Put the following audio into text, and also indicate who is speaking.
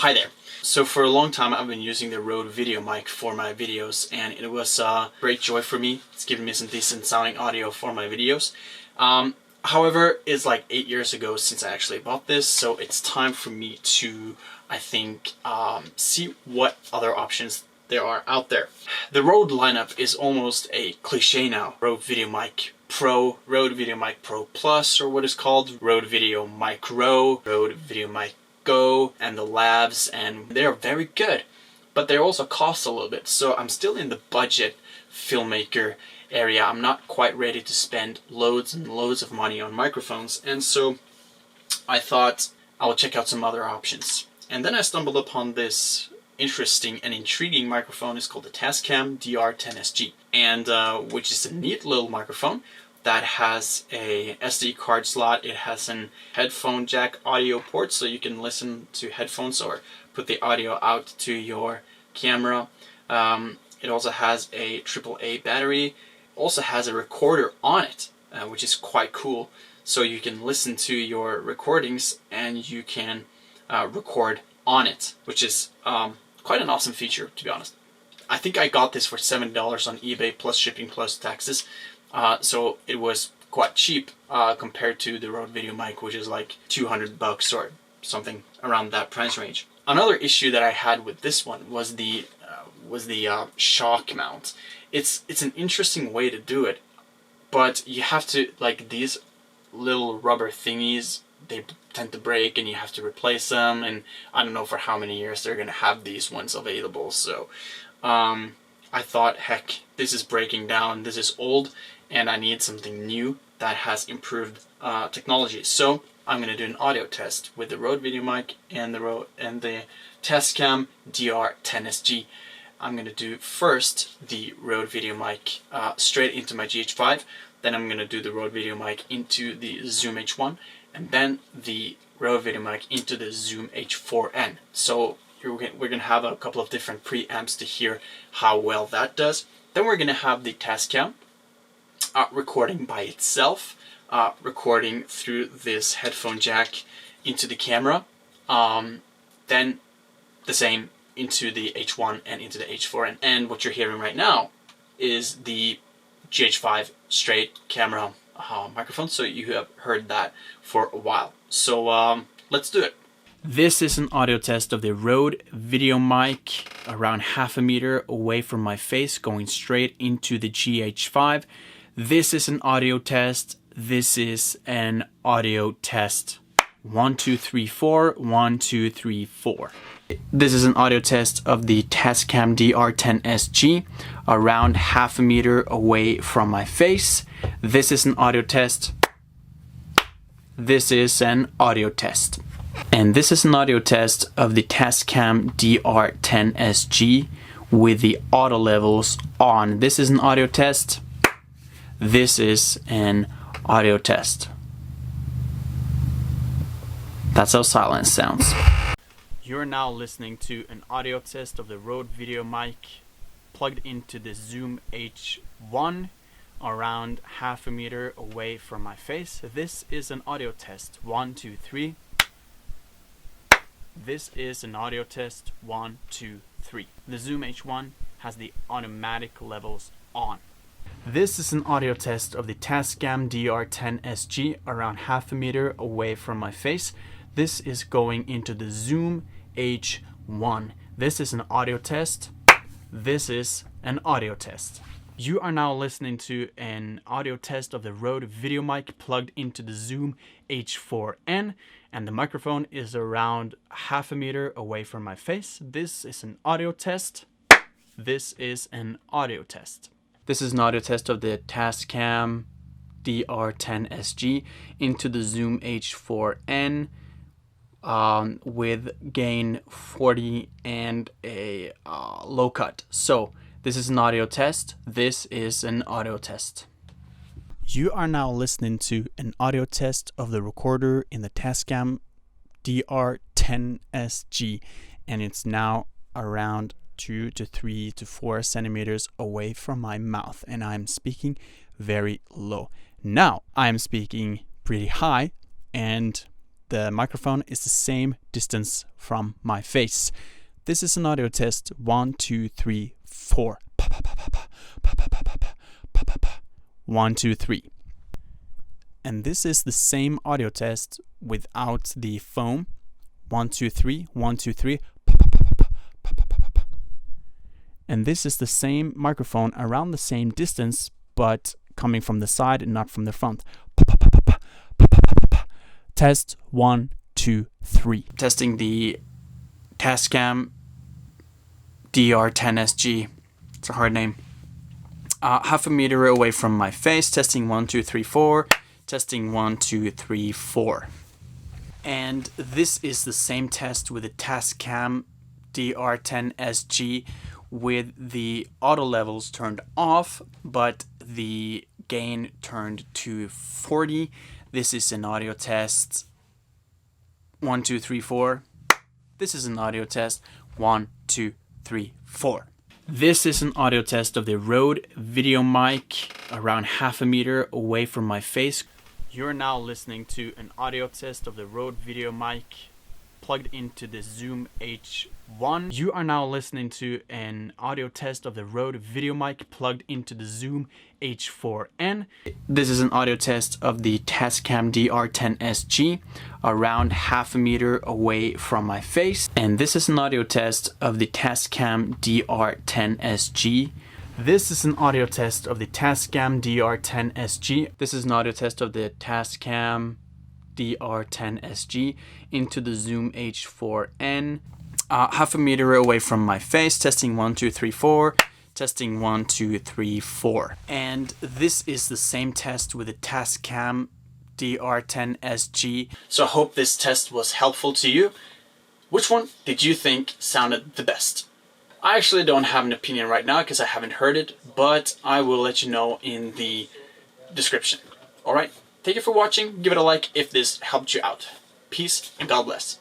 Speaker 1: Hi there. So for a long time I've been using the Røde Videomic for my videos, and it was a great joy for me. It's given me some decent sounding audio for my videos. However, it's like 8 years ago since I actually bought this, so it's time for me to, I think, see what other options there are out there. The Røde lineup is almost a cliche now. Røde Videomic Pro, Røde Videomic Pro Plus, or what is called Røde Video Micro, Røde Videomic Go, and the labs, and they're very good, but they also cost a little bit. So I'm still in the budget filmmaker area. I'm not quite ready to spend loads and loads of money on microphones, and so I thought I would check out some other options. And then I stumbled upon this interesting and intriguing microphone. It's called the Tascam DR-10sg, and which is a neat little microphone that has a SD card slot. It has an headphone jack audio port, so you can listen to headphones or put the audio out to your camera. It also has a AAA battery. Also has a recorder on it, which is quite cool. So you can listen to your recordings and you can record on it, which is quite an awesome feature, to be honest. I think I got this for $7 on eBay plus shipping plus taxes. So it was quite cheap compared to the Røde Videomic, which is like $200 or something around that price range. Another issue that I had with this one was the shock mount. It's an interesting way to do it, but you have to, like, these little rubber thingies, they tend to break and you have to replace them, and I don't know for how many years they're gonna have these ones available. So I thought, heck, this is breaking down, this is old, and I need something new that has improved technology. So I'm going to do an audio test with the Røde Videomic and the Tascam DR-10sg. I'm going to do first the Røde Videomic straight into my GH5, then I'm going to do the Røde Videomic into the Zoom H1, and then the Røde Videomic into the Zoom H4n. So we're going to have a couple of different preamps to hear how well that does. Then we're going to have the Tascam recording by itself, recording through this headphone jack into the camera, then the same into the H1 and into the H4n. And what you're hearing right now is the GH5 straight camera microphone, so you have heard that for a while. So let's do it. This is an audio test of the Røde Videomic around 1/2 meter away from my face, going straight into the GH5. This is an audio test. This is an audio test. 1, 2, 3, 4. 1, 2, 3, 4. This is an audio test of the Tascam DR-10sg around 1/2 meter away from my face. This is an audio test. This is an audio test. And this is an audio test of the Tascam DR-10sg with the auto levels on. This is an audio test. This is an audio test. That's how silence sounds. You're now listening to an audio test of the Røde Videomic plugged into the Zoom H1 around 1/2 meter away from my face. This is an audio test. 1, 2, 3. This is an audio test. 1, 2, 3. The Zoom H1 has the automatic levels on. This is an audio test of the Tascam DR-10sg around 1/2 meter away from my face. This is going into the Zoom H1. This is an audio test. This is an audio test. You are now listening to an audio test of the Røde Videomic plugged into the Zoom H4n, and the microphone is around 1/2 meter away from my face. This is an audio test. This is an audio test. This is an audio test of the Tascam DR-10sg into the Zoom H4n with gain 40 and a low cut. So this is an audio test. This is an audio test. You are now listening to an audio test of the recorder in the Tascam DR-10sg, and it's now around 2 to 3 to 4 centimeters away from my mouth, and I'm speaking very low. Now I'm speaking pretty high, and
Speaker 2: the microphone is the same distance from my face. This is an audio test 1, 2, 3, 4. 1, 2, 3. And this is the same audio test without the foam. 1, 2, 3, 1, 2, 3. And this is the same microphone around the same distance, but coming from the side and not from the front. Test 1, 2, 3. Testing the Tascam DR-10sg. It's a hard name. Half a meter away from my face. Testing 1, 2, 3, 4. Testing 1, 2, 3, 4. And this is the same test with the Tascam DR-10sg with the auto levels turned off, but the gain turned to 40. This is an audio test 1, 2, 3, 4. This is an audio test 1, 2, 3, 4. This is an audio test of the Røde Videomic around half a meter away from my face. You're now listening to an audio test of the Røde Videomic plugged into the Zoom H1. You are now listening to an audio test of the Røde Videomic plugged into the Zoom H4n. This is an audio test of the Tascam DR-10sg around half a meter away from my face. And this is an audio test of the Tascam DR-10sg. This is an audio test of the Tascam DR-10sg. This is an audio test of the Tascam DR-10sg into the Zoom H4n. Half a meter away from my face. Testing 1, 2, 3, 4. Testing 1, 2, 3, 4. And this is the same test with the Tascam DR-10sg.
Speaker 1: So I hope this test was helpful to you. Which one did you think sounded the best? I actually don't have an opinion right now because I haven't heard it, but I will let you know in the description. Alright, thank you for watching. Give it a like if this helped you out. Peace and God bless.